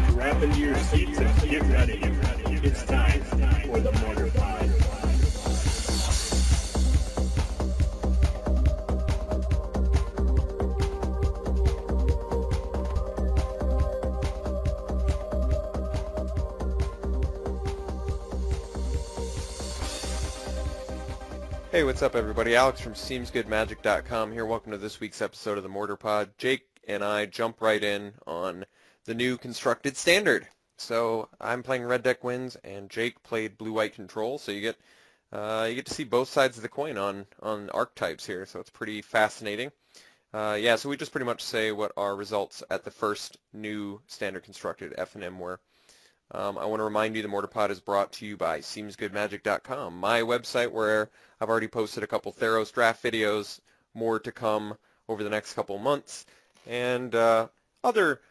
Strap into your seats and get ready. It's time for the Mortar Pod. Hey, what's up, everybody? Alex from SeemsGoodMagic.com here. Welcome to this week's episode of the Mortar Pod. Jake and I jump right in on the new constructed standard. So I'm playing Red Deck Wins, and Jake played Blue-White Control. So you get to see both sides of the coin on archetypes here. So it's pretty fascinating. So we just pretty much say what our results at the first new standard constructed F&M were. I want to remind you the Mortar Pod is brought to you by SeemsGoodMagic.com, my website where I've already posted a couple Theros draft videos, more to come over the next couple months, and other,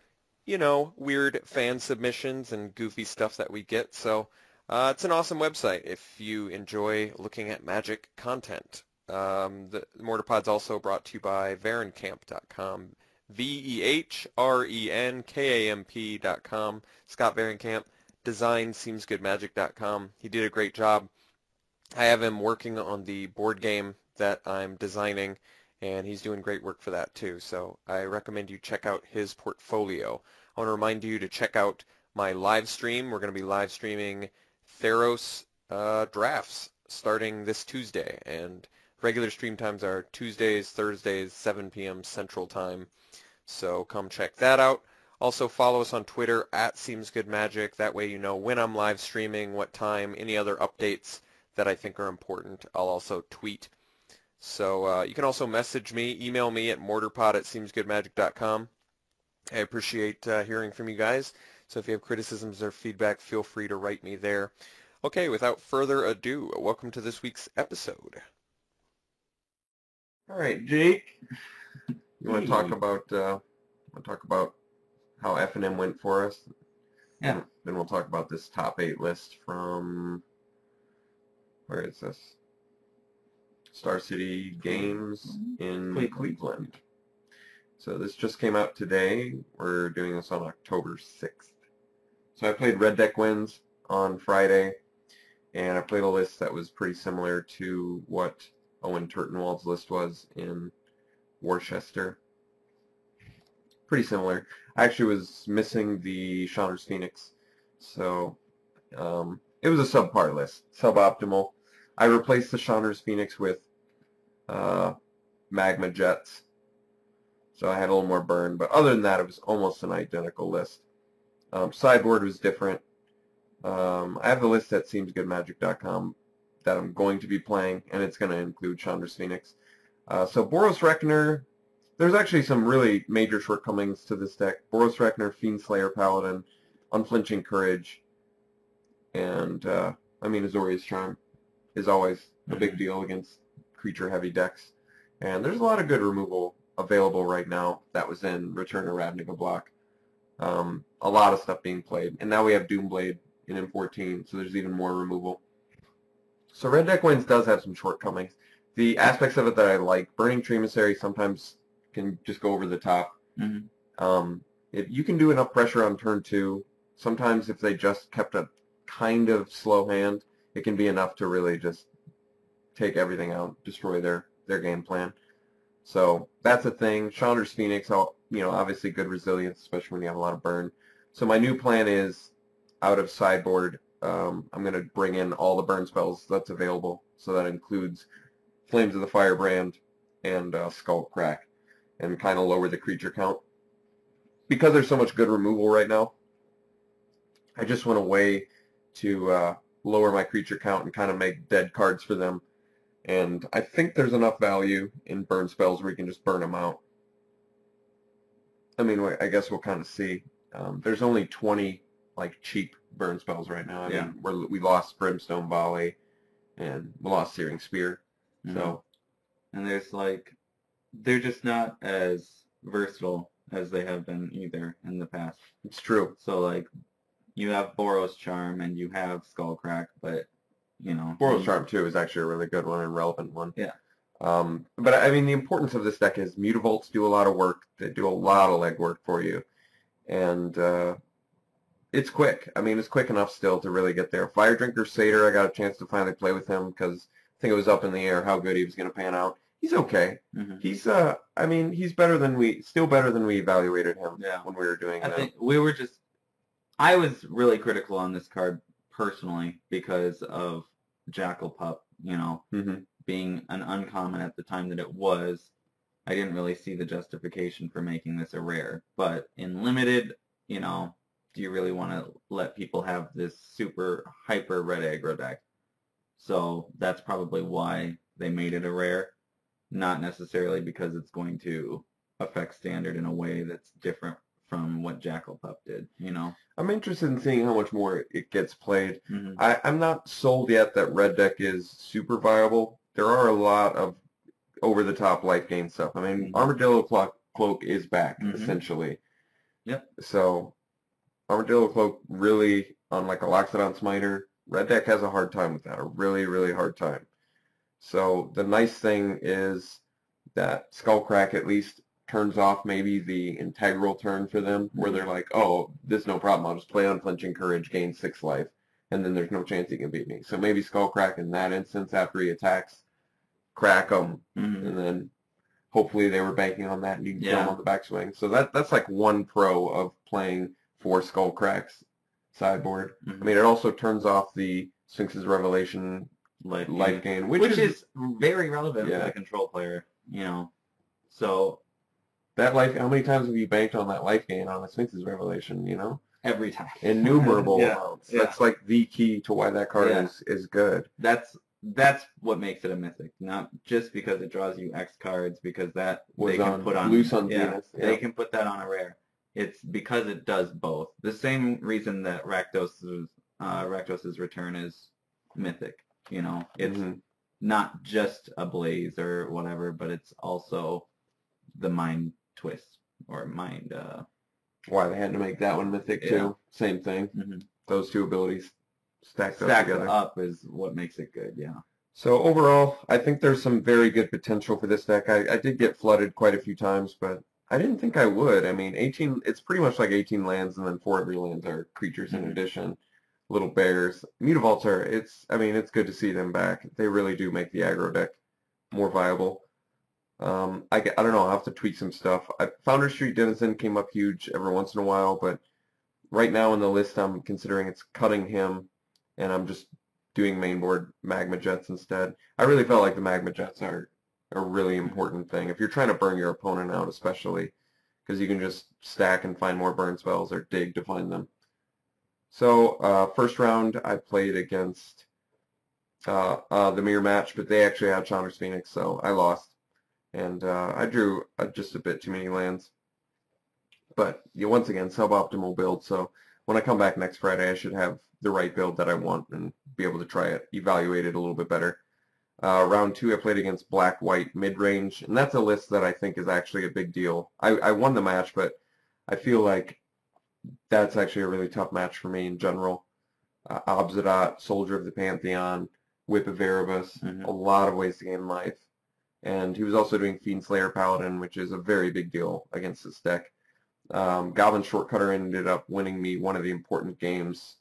weird fan submissions and goofy stuff that we get. So it's an awesome website if you enjoy looking at Magic content. The Mortar Pod's also brought to you by VarenCamp.com. VEHRENKAMP.com. Scott Varenkamp designed SeemsGoodMagic.com. He did a great job. I have him working on the board game that I'm designing, and he's doing great work for that too. So I recommend you check out his portfolio. I want to remind you to check out my live stream. We're going to be live streaming Theros drafts starting this Tuesday, and regular stream times are Tuesdays, Thursdays, 7 p.m. Central Time. So come check that out. Also follow us on Twitter at SeemsGoodMagic. That way you know when I'm live streaming, what time, any other updates that I think are important. I'll also tweet. So you can also message me, email me at mortarpod@seemsgoodmagic.com. I appreciate hearing from you guys. So if you have criticisms or feedback, feel free to write me there. Okay, without further ado, welcome to this week's episode. All right, Jake. You want to talk about how F&M went for us? Yeah. Then we'll talk about this top 8 list from, where is this? Star City Games in Cleveland. So this just came out today. We're doing this on October 6th. So I played Red Deck Wins on Friday, and I played a list that was pretty similar to what Owen Turtenwald's list was in Worcester. Pretty similar. I actually was missing the Chandra Phoenix, so it was a subpar list, suboptimal. I replaced the Chandra Phoenix with Magma Jets, so I had a little more burn, but other than that, it was almost an identical list. Sideboard was different. I have the list at SeemsGoodMagic.com that I'm going to be playing, and it's going to include Chandra Phoenix. So Boros Reckoner, there's actually some really major shortcomings to this deck. Boros Reckoner, Fiend Slayer Paladin, Unflinching Courage, and Azorius Charm is always a big deal against creature-heavy decks. And there's a lot of good removal available right now that was in Return to Ravnica block. A lot of stuff being played. And now we have Doomblade in M14, so there's even more removal. So Red Deck Wins does have some shortcomings. The aspects of it that I like, Burning Tree Emissary sometimes can just go over the top. Mm-hmm. If you can do enough pressure on turn 2, sometimes if they just kept a kind of slow hand, it can be enough to really just take everything out, destroy their game plan. So that's a thing. Chandra's Phoenix, obviously good resilience, especially when you have a lot of burn. So my new plan is, out of sideboard, I'm going to bring in all the burn spells that's available. So that includes Flames of the Firebrand and Skullcrack, and kind of lower the creature count. Because there's so much good removal right now, I just want a way to lower my creature count and kind of make dead cards for them. And I think there's enough value in burn spells where you can just burn them out. I guess we'll kind of see. There's only 20 cheap burn spells right now. We lost Brimstone Volley, and we lost Searing Spear. Mm-hmm. So, and they're just not as versatile as they have been either in the past. It's true. So you have Boros Charm and you have Skullcrack, but Boros Charm too is actually a really good one and relevant one. Yeah. But I mean, the importance of this deck is Mutavaults do a lot of work. They do a lot of legwork for you. And it's quick. I mean, it's quick enough still to really get there. Fire Drinker Satyr, I got a chance to finally play with him because I think it was up in the air how good he was going to pan out. He's okay. Mm-hmm. He's, I mean, he's still better than we evaluated him Yeah. when we were doing I that. think I was really critical on this card personally because of Jackal Pup, Mm-hmm. being an uncommon at the time that it was. I didn't really see the justification for making this a rare. But in limited, do you really want to let people have this super hyper red aggro deck? So that's probably why they made it a rare, not necessarily because it's going to affect standard in a way that's different from what Jackal Pup did, I'm interested in seeing how much more it gets played. Mhm. I'm not sold yet that red deck is super viable. There are a lot of over-the-top life gain stuff. I mean, Mhm. Armadillo Cloak is back, Mhm. essentially. Yep. So Armadillo Cloak really, on like a Loxodon Smiter, red deck has a hard time with that, a really, really hard time. So the nice thing is that Skullcrack at least turns off maybe the integral turn for them, where they're like, oh, this is no problem, I'll just play Unflinching Courage, gain 6 life, and then there's no chance he can beat me. So maybe Skullcrack in that instance, after he attacks, crack him, Mhm. and then hopefully they were banking on that and you can kill Yeah. him on the backswing. So that's like one pro of playing 4 Skullcracks sideboard. Mhm. I mean, it also turns off the Sphinx's Revelation life gain, which is very relevant Yeah. for the control player, So that life. How many times have you banked on that life gain on a Sphinx's Revelation? every time. Innumerable Yeah, amounts. yeah. That's like the key to why that card Yeah. is good. That's what makes it a mythic, not just because it draws you X cards, because that Was they can on put on Blue Sun yeah, Venus. they can put that on a rare. It's because it does both. The same reason that Rakdos's Return is mythic. It's Mhm. not just a blaze or whatever, but it's also the mind twist or mind. Why they had to make that one mythic Yeah. too. Same thing. Mhm. Those two abilities stacked up Stacked together. up is what makes it good. Yeah. So overall, I think there's some very good potential for this deck. I did get flooded quite a few times, but I didn't think I would. I mean, 18, it's pretty much like 18 lands, and then 4 of your lands are creatures in Mhm. addition. Little bears. Mutavaults are, it's good to see them back. They really do make the aggro deck more viable. I don't know, I'll have to tweak some stuff. Founder Street Denizen came up huge every once in a while, but right now in the list I'm considering it's cutting him, and I'm just doing mainboard Magma Jets instead. I really felt like the Magma Jets are a really important thing. If you're trying to burn your opponent out especially, because you can just stack and find more burn spells or dig to find them. So first round I played against the mirror match, but they actually had Chandra's Phoenix, so I lost. And I drew just a bit too many lands. But once again, suboptimal build, so when I come back next Friday, I should have the right build that I want and be able to try it, evaluate it a little bit better. Round 2, I played against Black-White mid-range, and that's a list that I think is actually a big deal. I won the match, but I feel like that's actually a really tough match for me in general. Obzedat, Soldier of the Pantheon, Whip of Erebus, Mhm. a lot of ways to gain life. And he was also doing Fiendslayer Paladin, which is a very big deal against this deck. Goblin Shortcutter ended up winning me one of the important games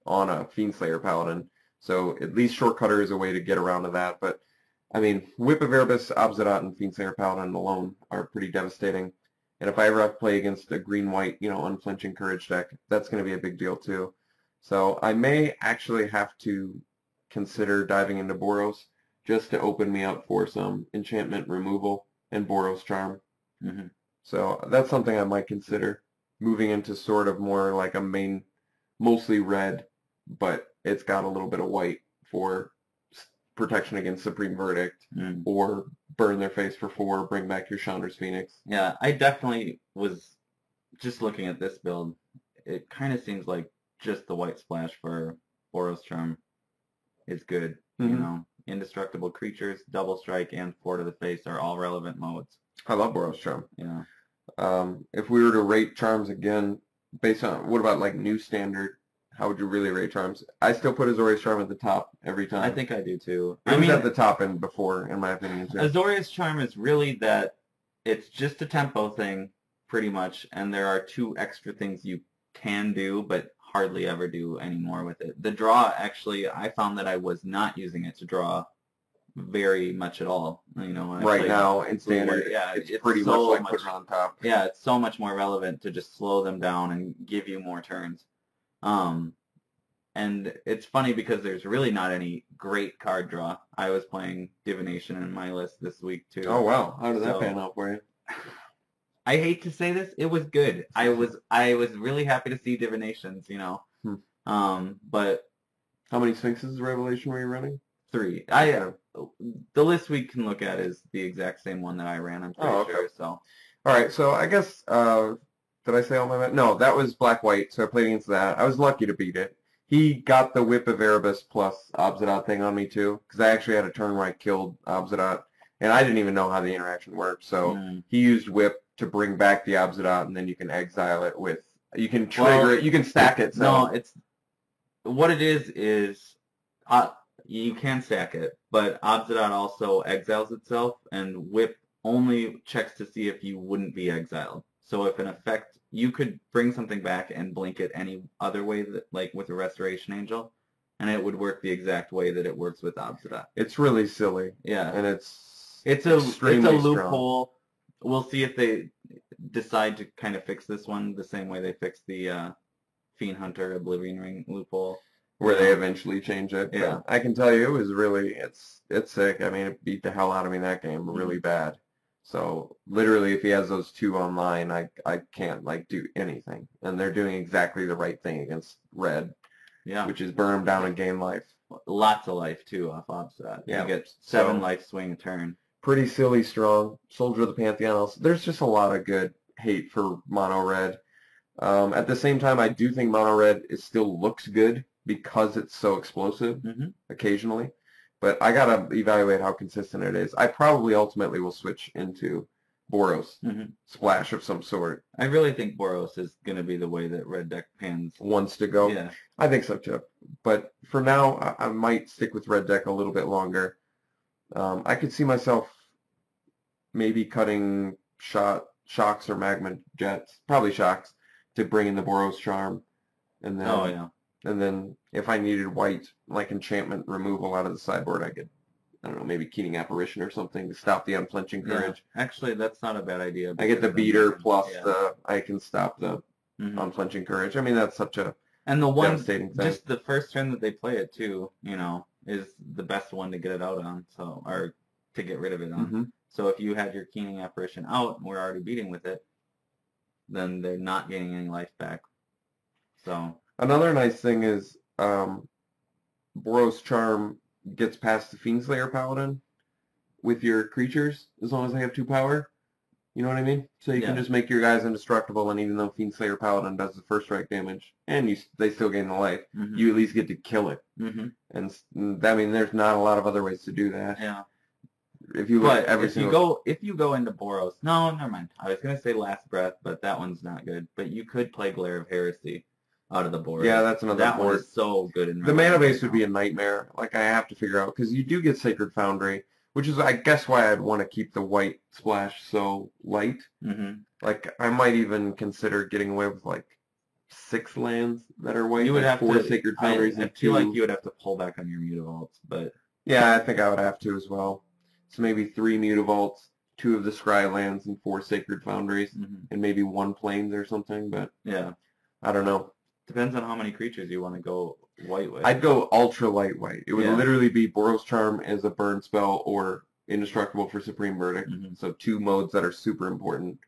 on a Fiendslayer Paladin. So at least Shortcutter is a way to get around to that. But, I mean, Whip of Erebus, Obzedat, and Fiendslayer Paladin alone are pretty devastating. And if I ever have to play against a green-white, unflinching Courage deck, that's going to be a big deal too. So I may actually have to consider diving into Boros just to open me up for some enchantment removal and Boros Charm. Mhm. So that's something I might consider, moving into sort of more like a main, mostly red, but it's got a little bit of white for protection against Supreme Verdict, Mm. or burn their face for 4, bring back your Chandra's Phoenix. Yeah, I definitely was just looking at this build. It kind of seems like just the white splash for Boros Charm is good. Mhm. Indestructible creatures, double strike, and 4 to the face are all relevant modes. I love Boros Charm. Yeah. If we were to rate charms again, based on, what about like new standard? how would you really rate Charms? I still put Azorius Charm at the top every time. I think I do too. it was at the top end before, in my opinion, too. Azorius Charm is really that it's just a tempo thing, pretty much, and there are 2 extra things you can do, but hardly ever do anymore with it. The draw, actually, I found that I was not using it to draw very much at all. You know, when I Right played now, in Blue standard, White, yeah, it's pretty much so like putting it on top. Yeah, it's so much more relevant to just slow them down and give you more turns. And it's funny because there's really not any great card draw. I was playing Divination in my list this week too. Oh, wow. How did that So- pan out for you? I hate to say this, it was good. I was really happy to see Divinations, you know. But How many Sphinxes Revelation were you running? 3. The list we can look at is the exact same one that I ran, I'm pretty okay. sure. So All right, so I guess, did I say all my... No, that was Black-White, so I played against that. I was lucky to beat it. He got the Whip of Erebus plus Obsidian thing on me, too, because I actually had a turn where I killed Obsidian, and I didn't even know how the interaction worked. So he used Whip to bring back the Obsidian, and then you can exile it with... You can trigger it. You can stack it. So. No, it's... What it is you can stack it, but Obsidian also exiles itself, and Whip only checks to see if you wouldn't be exiled. So if an effect, you could bring something back and blink it any other way, that, like with a Restoration Angel, and it would work the exact way that it works with Obsidian. It's really silly. Yeah. And it's a extremely loophole. We'll see if they decide to kind of fix this one the same way they fixed the Fiend Hunter Oblivion Ring loophole. Where they eventually change it. Yeah. But I can tell you, it was really, it's sick. I mean, it beat the hell out of me in that game really bad. So literally, if he has those 2 online, I can't like do anything. And they're doing exactly the right thing against Red, which is burn him down and gain life. Lots of life too off Obsidian. Yeah. You get 7 life swing a turn. Pretty silly strong. Soldier of the Pantheon. There's just a lot of good hate for Mono Red. At the same time, I do think Mono Red still looks good because it's so explosive occasionally. But I got to evaluate how consistent it is. I probably ultimately will switch into Boros. Splash of some sort. I really think Boros is going to be the way that Red Deck pans. Wants to go. Yeah. I think so too. But for now, I might stick with Red Deck a little bit longer. I could see myself maybe cutting Shocks or Magma Jets. Probably Shocks to bring in the Boros Charm. And then, and then if I needed white, like enchantment removal out of the sideboard, I could, I don't know, maybe Keening Apparition or something to stop the Unflinching Courage. Yeah. Actually, that's not a bad idea. I get the beater plus I can stop the Unflinching Courage. I mean, that's such a devastating thing. Just the first turn that they play it too, you know, is the best one to get it out on, so, or to get rid of it on. So if you had your Keening Apparition out and we're already beating with it, then they're not getting any life back. So another nice thing is Boros Charm gets past the Fiendslayer Paladin with your creatures as long as they have 2 power. You know what I mean? So you can just make your guys indestructible, and even though Fiendslayer Paladin does the first strike damage, and they still gain the life, you at least get to kill it. And I mean, there's not a lot of other ways to do that. Yeah. If you look at if you go into Boros, no, never mind. I was gonna say Last Breath, but that one's not good. But you could play Glare of Heresy out of the board. Yeah, that's another that board. one is so good. In the mana base would be a nightmare. Like I have to figure out because you do get Sacred Foundry, which is I guess why I'd want to keep the white splash so light. Like I might even consider getting away with like 6 lands that are white. You would like have 4 to. Sacred Foundries. I feel like you would have to pull back on your Mutavaults, but yeah, I think I would have to as well. So maybe 3 Mutavaults, 2 of the Scry lands, and 4 Sacred Foundries, and maybe 1 Plains or something. But yeah, I don't know. Depends on how many creatures you want to go white with. I'd go ultra lightweight. It would literally be Boros Charm as a burn spell or Indestructible for Supreme Verdict. So 2 modes that are super important.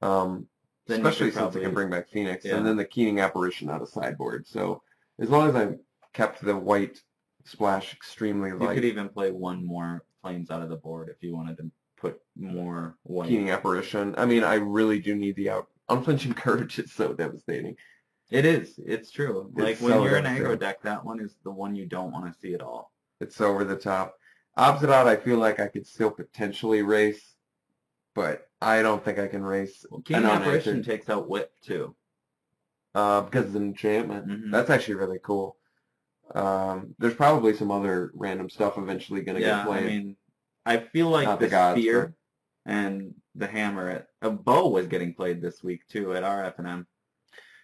Especially since I can bring back Phoenix. And then the Keening Apparition out of sideboard. So as long as I kept the white splash extremely light. You could even play 1 more Plains out of the board if you wanted to put more white. Keening Apparition. I mean, I really do need the out. Unflinching Courage is so devastating. It is. It's true. Like when so you're an devastating. aggro deck, that one is the one you don't want to see at all. It's over the top. Obsidian, I feel like I could still potentially race, but I don't think I can race. Well, Keening Apparition takes out Whip too. because it's an enchantment. Mhm. That's actually really cool. There's probably some other random stuff eventually going to Yeah, get played. I mean, I feel like Not the the gods, spear and the hammer, a bow was getting played this week too at our F&M.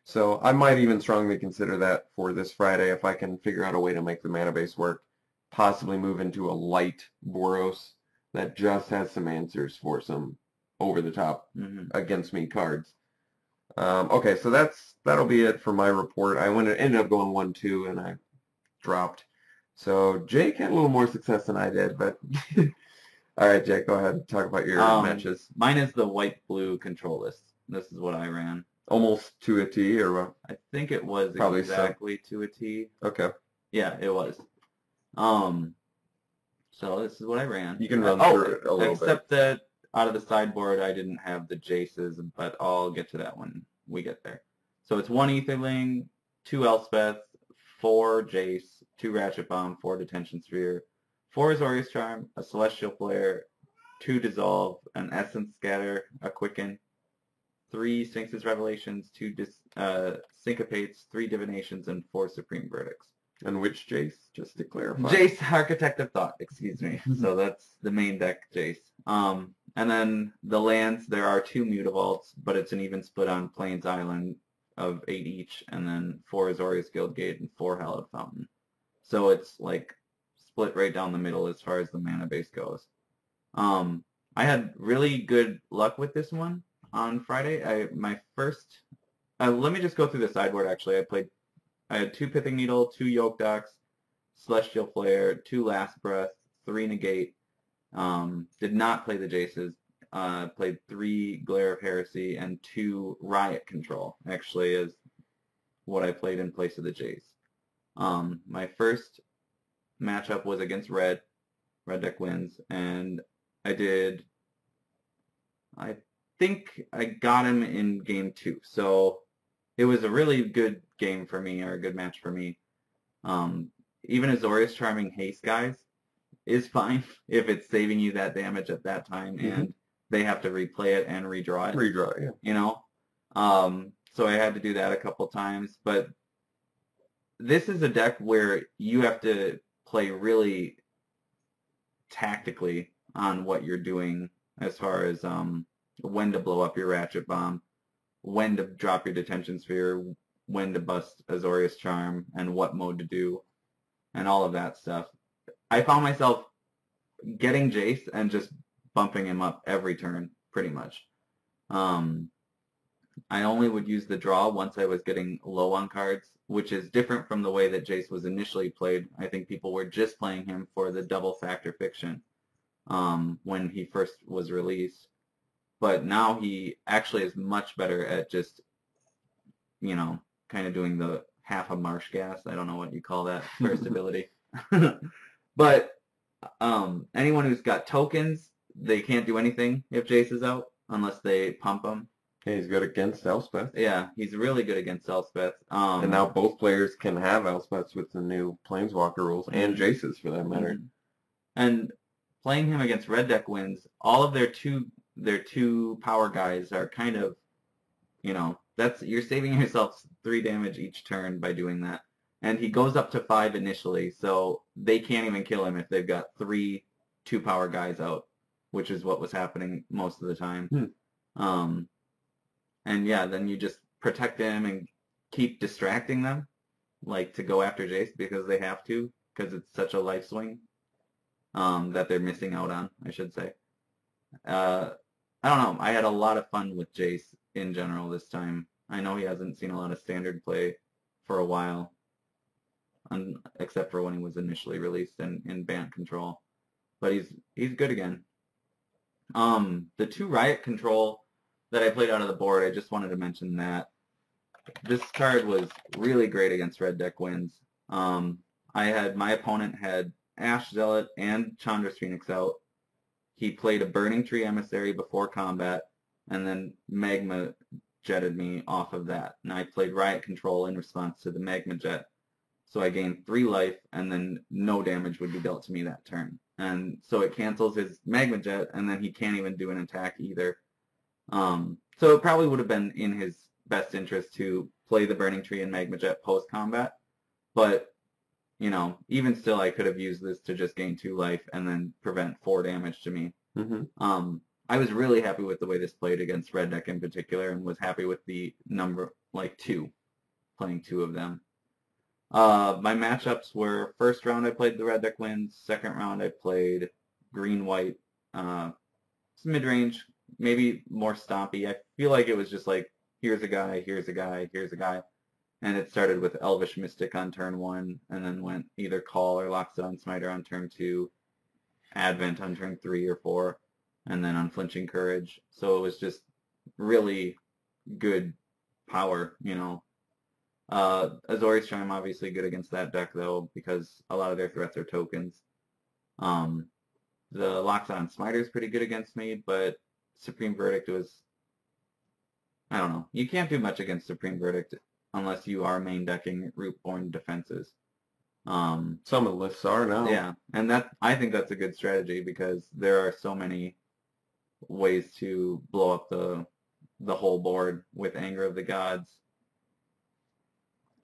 So I might even strongly consider that for this Friday if I can figure out a way to make the mana base work. Possibly move into a light Boros that just has some answers for some over-the-top Mhm. against me cards. Okay, so that'll be it for my report. Ended up going 1-2 and I dropped. So Jake had a little more success than I did, but all right, Jake, go ahead and talk about your matches. Mine is the white-blue control list. This is what I ran. Almost to a T, or what? I think it was Probably so. exactly to a T. Okay. Yeah, it was. So this is what I ran. You can run through it a little bit. Except that out of the sideboard, I didn't have the Jaces, but I'll get to that when we get there. So it's 1 Aetherling, 2 Elspeth, 4 Jace, 2 Ratchet Bomb, 4 Detention Sphere, 4 Azorius Charm, a Celestial Flare, 2 Dissolve, an Essence Scatter, a Quicken, 3 Sphinx's Revelations, 2 Syncopates, 3 Divinations, and 4 Supreme Verdicts. And which Jace, just to clarify? Jace, Architect of Thought, excuse me. So that's the main deck, Jace. And then the lands, there are 2 Mutavaults, but it's an even split on Plains Island of 8 each, and then 4 Azorius Guildgate and 4 Hallowed Fountain. So it's like split right down the middle as far as the mana base goes. I had really good luck with this one on Friday. Let me just go through the sideboard actually. I had 2 Pithing Needle, 2 Yoke Docs, Celestial Flare, 2 Last Breath, 3 Negate. Did not play the Jaces. Played 3 Glare of Heresy and 2 Riot Control, actually, is what I played in place of the Jace. My first matchup was against Red. Red deck wins, and I think I got him in game 2. So it was a really good game for me, or a good match for me. Even Azorius Charming Haste guys is fine if it's saving you that damage at that time, and they have to replay it and redraw it. Redraw, yeah. You know? So I had to do that a couple times, but this is a deck where you have to play really tactically on what you're doing as far as when to blow up your Ratchet Bomb, when to drop your Detention Sphere, when to bust Azorius Charm, and what mode to do, and all of that stuff. I found myself getting Jace and just bumping him up every turn, pretty much. I only would use the draw once I was getting low on cards, which is different from the way that Jace was initially played. I think people were just playing him for the double factor fiction when he first was released. But now he actually is much better at just, you know, kind of doing the half a marsh gas. I don't know what you call that first ability. But anyone who's got tokens, they can't do anything if Jace is out unless they pump him. Yeah, he's good against Elspeth. Yeah, he's really good against Elspeth. And now both players can have Elspeths with the new Planeswalker rules, and Jaces for that matter. And playing him against red deck wins, all of their two power guys are kind of, you know, you're saving yourself 3 damage each turn by doing that. And he goes up to 5 initially, so they can't even kill him if they've got 3 2-power guys out, which is what was happening most of the time. And yeah, then you just protect him and keep distracting them, like to go after Jace because they have to, because it's such a life swing that they're missing out on, I should say. I don't know. I had a lot of fun with Jace in general this time. I know he hasn't seen a lot of standard play for a while, except for when he was initially released in Bant Control. But he's good again. The 2 Riot Control that I played out of the board, I just wanted to mention that. This card was really great against red deck wins. My opponent had Ash Zealot and Chandra's Phoenix out. He played a Burning Tree Emissary before combat, and then Magma jetted me off of that. And I played Riot Control in response to the Magma Jet. So I gained 3 life, and then no damage would be dealt to me that turn. And so it cancels his Magma Jet, and then he can't even do an attack either. So it probably would have been in his best interest to play the Burning Tree and Magma Jet post-combat. But, you know, even still, I could have used this to just gain 2 life and then prevent 4 damage to me. Mm-hmm. I was really happy with the way this played against Red Deck in particular, and was happy with the number, like 2, playing 2 of them. My matchups were, first round I played the Red Deck wins, second round I played green-white, mid-range, maybe more stompy. I feel like it was just like, here's a guy, here's a guy, here's a guy. And it started with Elvish Mystic on turn 1, and then went either Call or Loxodon Smiter on turn 2, Advent on turn 3 or 4, and then Unflinching Courage. So it was just really good power, you know. Azorius Charm obviously good against that deck though, because a lot of their threats are tokens. The Loxodon Smiter is pretty good against me, but Supreme Verdict was, I don't know. You can't do much against Supreme Verdict unless you are main decking Rootborn defenses. Some of the lists are now. Yeah, and I think that's a good strategy because there are so many ways to blow up the whole board with Anger of the Gods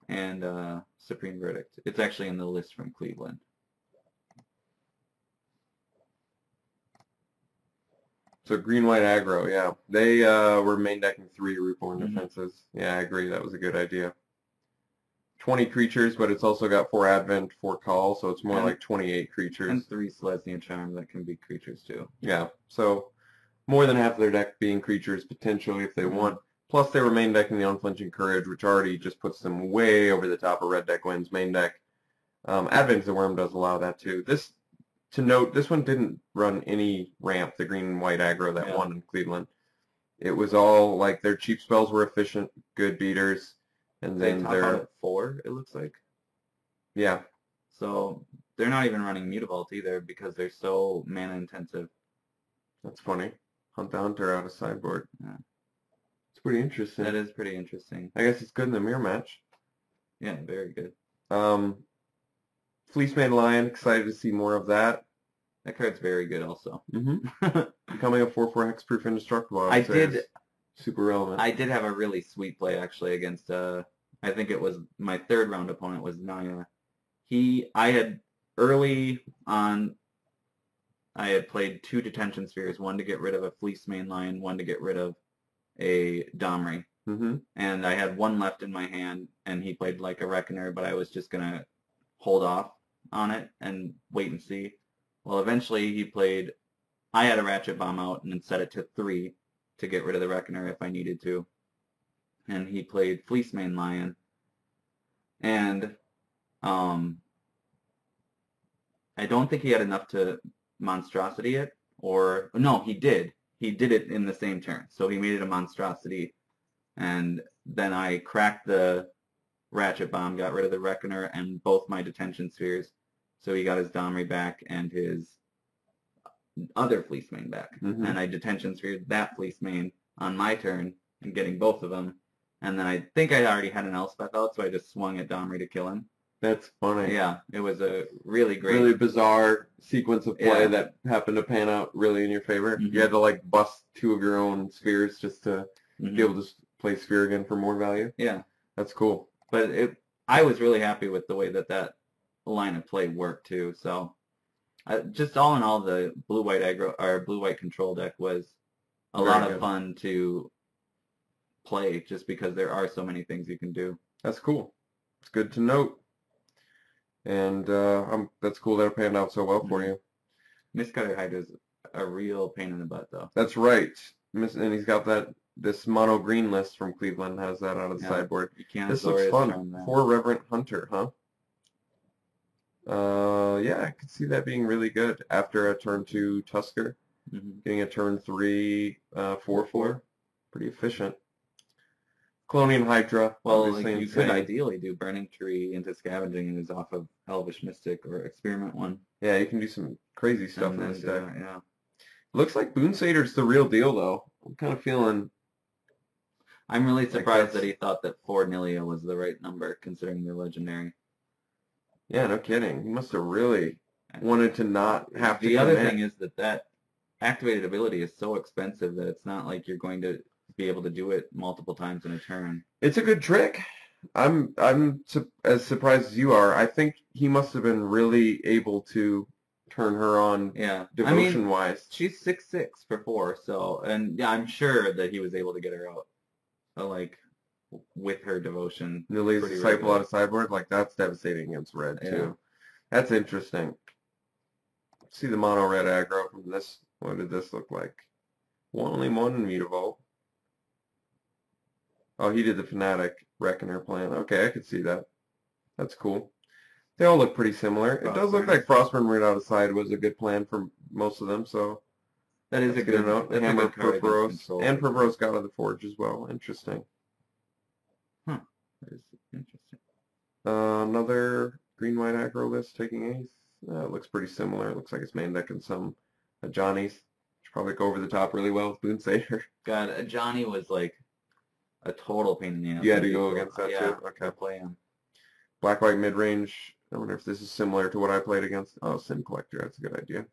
and Supreme Verdict. It's actually in the list from Cleveland. So green-white aggro, yeah. They were main decking 3 Rootborn Mhm. defenses. Yeah, I agree. That was a good idea. 20 creatures, but it's also got 4 Advent, 4 Call, so it's more And- like 28 creatures. And 3 Selesnya Charm that can be creatures too. Yeah, so more than half of their deck being creatures potentially if they Mhm. want. Plus they were main decking the Unflinching Courage, which already just puts them way over the top of Red Deck Wins main deck. Advent of the Worm does allow that too. To note, this one didn't run any ramp, the green and white aggro that Yeah. won in Cleveland. It was all like their cheap spells were efficient, good beaters, and They then top their out at 4, it looks like. yeah. So they're not even running Mutavault either because they're so mana intensive. That's funny. Hunt the Hunter out of sideboard. Yeah. It's pretty interesting. That is pretty interesting. I guess it's good in the mirror match. Yeah, very good. Fleecemane Lion, excited to see more of that. That card's very good also. Becoming a 4/4 hexproof indestructible. I would say did- is super relevant. I did have a really sweet play actually against I think it was my 3rd round opponent was Naya. I had early on I had played 2 Detention Spheres, one to get rid of a Fleecemane Lion, one to get rid of a Domri. Mm-hmm. And I had 1 left in my hand, and he played like a Reckoner, but I was just going to hold off on it and wait and see. Well, eventually I had a Ratchet Bomb out and then set it to 3 to get rid of the Reckoner if I needed to. And he played Fleecemane Lion. And I don't think he had enough to Monstrosity it, or no, he did. He did it in the same turn, so he made it a Monstrosity, and then I cracked the Ratchet Bomb, got rid of the Reckoner and both my Detention Spheres, so he got his Domri back and his other Fleecemane back, Mhm. and I Detention Sphered that Fleecemane on my turn, and getting both of them, and then I think I already had an Elspeth out, so I just swung at Domri to kill him. That's funny. Yeah, it was a really great... Really bizarre sequence of play Yeah. that happened to pan out really in your favor. Mhm. You had to like bust 2 of your own spheres just to Mhm. be able to play sphere again for more value. Yeah. That's cool. But I was really happy with the way that line of play worked too. So, just all in all, the blue-white aggro or blue-white control deck was a Very lot of good. fun to play, just because there are so many things you can do. That's cool. It's good to note. And that's cool that it panned out so well for Mhm. you. Mistcutter Hydra is a real pain in the butt, though. That's right. And he's got this mono green list from Cleveland has that out of the Yeah. sideboard. You can't This looks Azorius fun. Charm that. 4 Reverent Hunter, huh? Yeah, I could see that being really good after a turn 2 Tusker, Mhm. getting a turn 3 4/4. Pretty efficient. Clonian Hydra. Well, obviously like, you could insane. ideally do Burning Tree into Scavenging and is off of Elvish Mystic or Experiment 1. Yeah, you can do some crazy stuff And in then this do deck. that, yeah. Looks like Boon Satyrs the real deal, though. I'm kind of feeling... I'm really surprised that's- that he thought that 4 Nilia was the right number, considering they're legendary. Yeah, no kidding. He must have really wanted to not have to The other commit. thing is that activated ability is so expensive that it's not like you're going to be able to do it multiple times in a turn. It's a good trick. As surprised as you are. I think he must have been really able to turn her on Yeah. devotion-wise. She's 6'6" for 4, so, and yeah, I'm sure that he was able to get her out, like, with her devotion. And the laser pretty disciple regular. out of sideboard, like that's devastating against red Yeah. too. That's interesting. See the mono red aggro from this. What did this look like? Only one Mutavault. Oh, he did the Fnatic Reckoner plan. Okay, I could see that. That's cool. They all look pretty similar. It does look like Frostburn right out of side was a good plan for most of them, so That is that's a good note. that's a Hammer good card against Purphoros. control. And Purphoros got out of the Forge as well. Interesting. That is interesting. Another green-white aggro list taking Ace. It looks pretty similar. It looks like it's main deck and some Johnny's. Should probably go over the top really well with Boonsader. God, Johnny was like a total pain in the ass. You had to go against that yeah, too? Okay. to play him. Black-white mid-range. I wonder if this is similar to what I played against. Oh, Sim Collector. That's a good idea.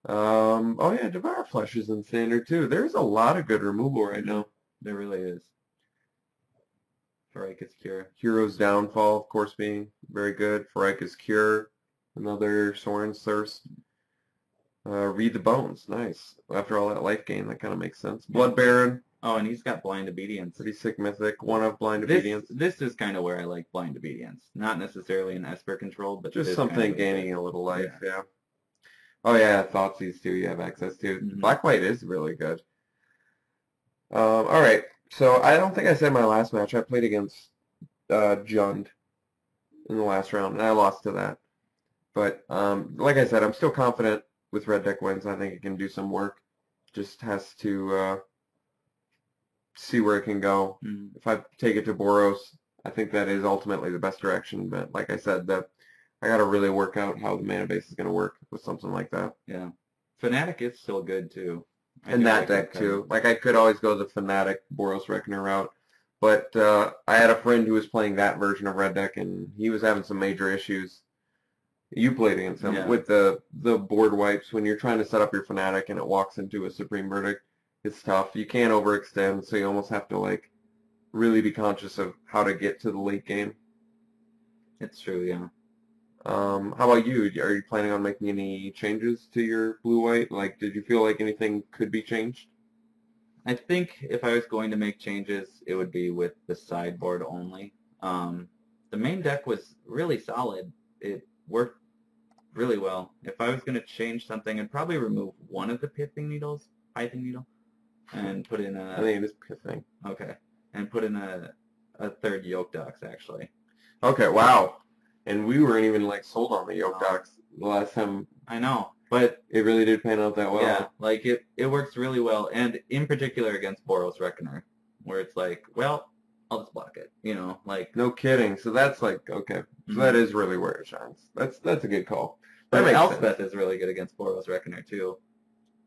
Oh yeah, Devour Flesh is in standard too. There's a lot of good removal right now. There really is. Pharaica's Cure. Hero's Downfall, of course, being very good. Pharaica's Cure, another Soren's Thirst. Read the Bones, nice. After all that life gain, that kind of makes sense. Blood Baron, Oh, and he's got Blind Obedience. pretty sick mythic. One of Blind Obedience. This is kind of where I like Blind Obedience. Not necessarily an Esper control, but Just it is something kind of gaining a little life, yeah. Oh yeah, Thoughtseize too, you have access to. Mhm. Black-white is really good. Alright, so I don't think I said my last match. I played against Jund in the last round, and I lost to that. But like I said, I'm still confident with red deck wins. I think it can do some work. Just has to see where it can go. Mhm. If I take it to Boros, I think that is ultimately the best direction. But like I said, I got to really work out how the mana base is going to work with something like that. Yeah. Fnatic is still good too. I And do that like deck card. too. Like I could always go the Fnatic Boros Reckoner route. But I had a friend who was playing that version of red deck, and he was having some major issues. You played against him Yeah. with the board wipes. When you're trying to set up your Fnatic and it walks into a Supreme Verdict, it's tough. You can't overextend, so you almost have to like really be conscious of how to get to the late game. It's true, yeah. How about you? Are you planning on making any changes to your blue-white? Like, did you feel like anything could be changed? I think if I was going to make changes, it would be with the sideboard only. The main deck was really solid. It worked really well. If I was going to change something, I'd probably remove one of the pithing needle, and put in I a think it is pithing. okay, and put in a third yoke docs actually. Okay, wow. And we weren't even like sold on the yoke docs the last time. I know, but It really did pan out that well. yeah, like it works really well, and in particular against Boros Reckoner, where it's like, well, I'll just block it, like. No kidding. So that's like, okay. So that is really where it shines. That's a good call. That But makes Elspeth sense. is really good against Boros Reckoner too.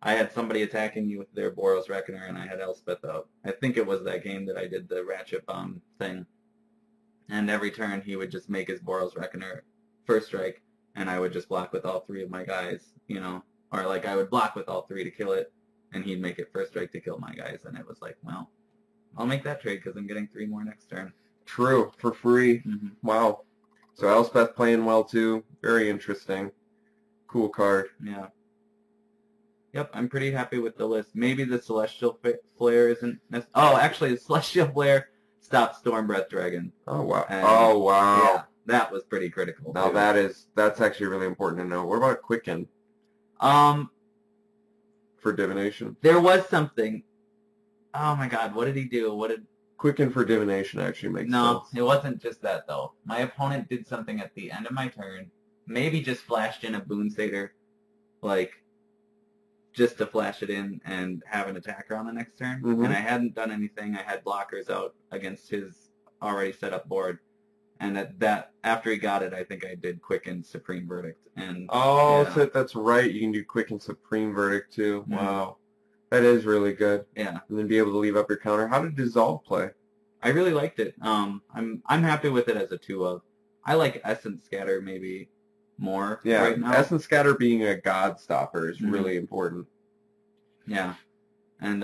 I had somebody attacking me with their Boros Reckoner, and I had Elspeth out. I think it was that game that I did the Ratchet Bomb thing. And every turn he would just make his Boros Reckoner first strike, and I would just block with all three of my guys, or like I would block with all three to kill it, and he'd make it first strike to kill my guys, and it was like, well, I'll make that trade because I'm getting 3 more next turn. True. For free. Mm-hmm. Wow. So Elspeth playing well too. Very interesting. Cool card. Yeah. Yep, I'm pretty happy with the list. Maybe the Celestial Flare isn't... Oh, actually, the Celestial Flare stopped Stormbreath Dragon. Oh wow. And- Oh wow. Yeah, that was pretty critical. Now too. that's actually really important to know. What about Quicken for divination? There was something. Oh my god, what did he do? Quicken for divination actually makes No, sense. it wasn't just that though. My opponent did something at the end of my turn. Maybe just flashed in a Boonsader, like just to flash it in and have an attacker on the next turn. Mhm. And I hadn't done anything. I had blockers out against his already set up board. And after he got it, I think I did Quicken Supreme Verdict. And Oh, yeah. so that's right. You can do Quicken Supreme Verdict too. Mhm. Wow. That is really good. yeah, And then be able to leave up your counter. How did Dissolve play? I really liked it. I'm happy with it as a 2-of. I like Essence Scatter maybe more Yeah, right now. Essence Scatter being a god stopper is Mhm. really important. Yeah. And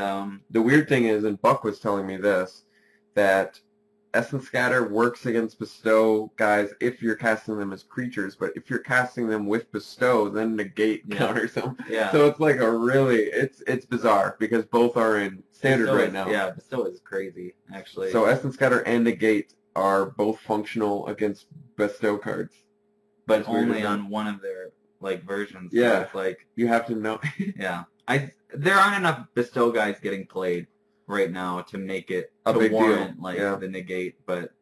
The weird thing is, and Buck was telling me this, that Essence Scatter works against Bestow guys if you're casting them as creatures, but if you're casting them with Bestow, then Negate Yeah. counters them. yeah, So it's like a really, it's bizarre because both are in standard Bestow right is- now. Yeah, Bestow is crazy actually. So Essence Scatter and Negate are both functional against Bestow cards. but That's weird, only isn't it? on one of their like versions. So Yeah. it's like You have to know. yeah, there aren't enough Bestow guys getting played right now to make it A to big deal, warrant like yeah. the Negate. But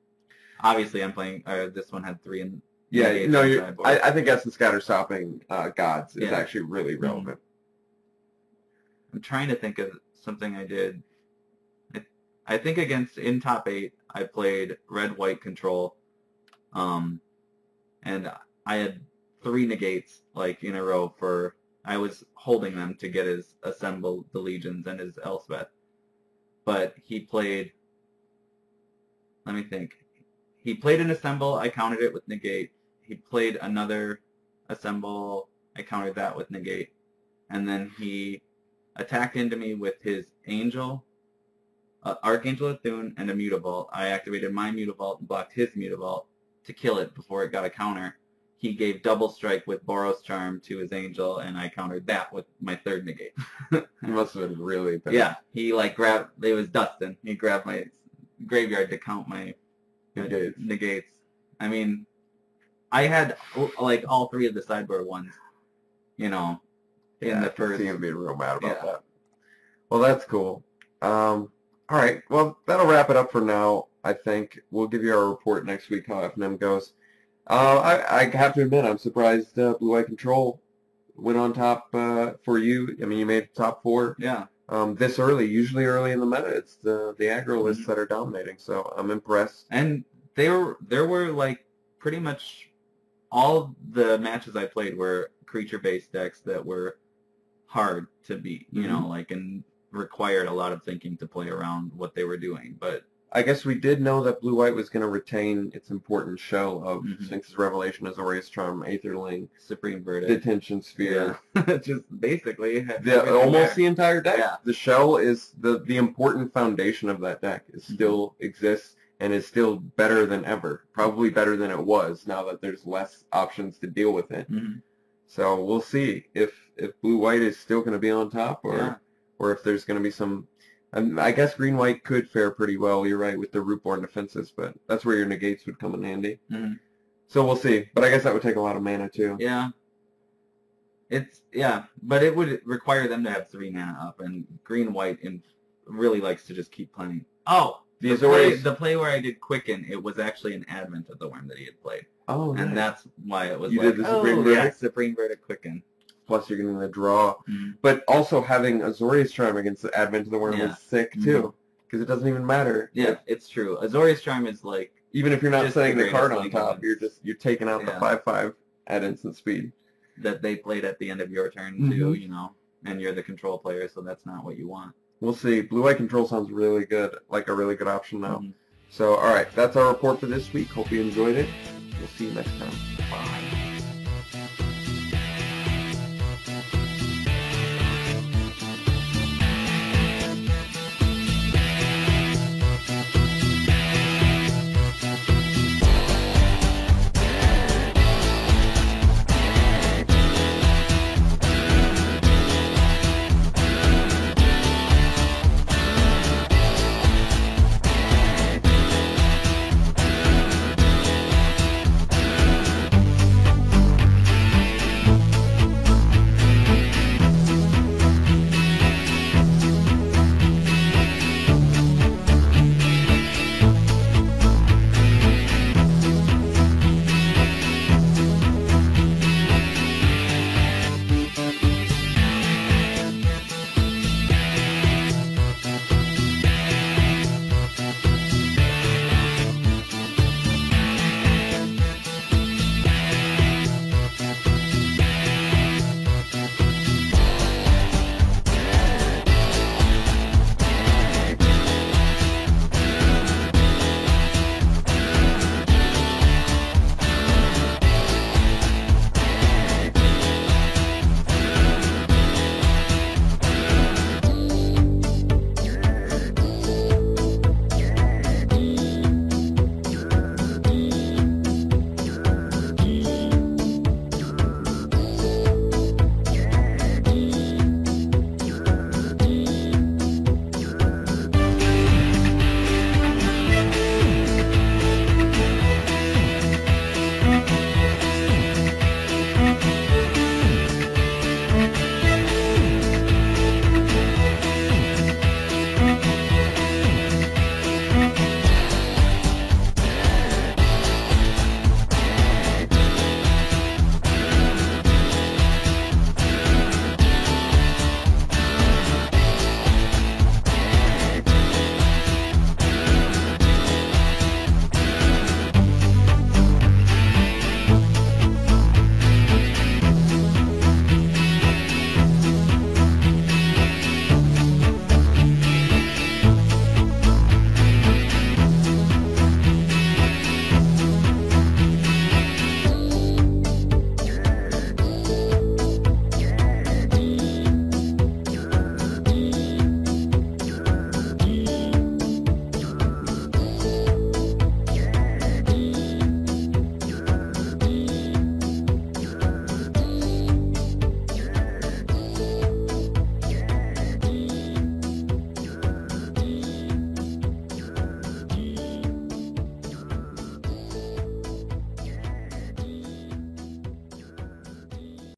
obviously, I'm playing. This one had 3 in. Yeah, negates no, on you. sideboard. I think Essence Scatter stopping gods is Yeah. actually really relevant. I'm trying to think of something I did. I think in top 8, I played red-white control, and I had 3 negates like in a row for. I was holding them to get his Assemble the Legions and his Elspeth, but he played. Let me think. He played an Assemble. I countered it with negate. He played another Assemble. I countered that with negate, and then he attacked into me with his Angel, Archangel Athune, and a Mutavault. I activated my Mutavault and blocked his Mutavault to kill it before it got a counter. He gave double strike with Boros Charm to his Angel, and I countered that with my 3rd negate. You must have been really bad. Yeah, he like grabbed. It was Dustin. He grabbed my graveyard to count my negates. I mean, I had like all 3 of the sideboard ones. In Yeah, the I can first. see him being real mad about Yeah. that. Well, that's cool. All right. Well, that'll wrap it up for now. I think we'll give you our report next week how FNM goes. I have to admit, I'm surprised Blue Eye Control went on top for you. I mean, you made top 4 Yeah. this early. Usually early in the meta, it's the aggro lists that are dominating. So I'm impressed. And there were like pretty much all the matches I played were creature-based decks that were hard to beat, and required a lot of thinking to play around what they were doing. But I guess we did know that Blue White was going to retain its important shell of Sphinx's Revelation, Azorius Charm, Aetherling, Supreme Verdict, Detention Sphere. yeah. Just basically everything Almost there. the entire deck. Yeah. The shell is the important foundation of that deck. It still exists and is still better than ever. Probably better than it was now that there's less options to deal with it. So we'll see if Blue White is still going to be on top or if there's going to be some. I guess Green White could fare pretty well. You're right with the Rootborn defenses, but that's where your negates would come in handy. So we'll see. But I guess that would take a lot of mana too. Yeah. But it would require them to have 3 mana up, and Green White really likes to just keep playing. Oh, the play where I did Quicken, it was actually an Advent of the Worm that he had played. Oh, And nice. that's why it was You like, did the Supreme Verdict? Supreme Verdict Quicken. Plus you're getting the draw. But also having Azorius Charm against the Advent of the Worm is sick too, because it doesn't even matter. Yeah, it's true. Azorius Charm is like, Even if you're not just setting the the card greatest on top, league you're taking out the 5/5 at instant speed. that they played at the end of your turn too, and you're the control player, so that's not what you want. We'll see. Blue Eye Control sounds really good, like a really good option now. So, all right, that's our report for this week. Hope you enjoyed it. We'll see you next time. Bye.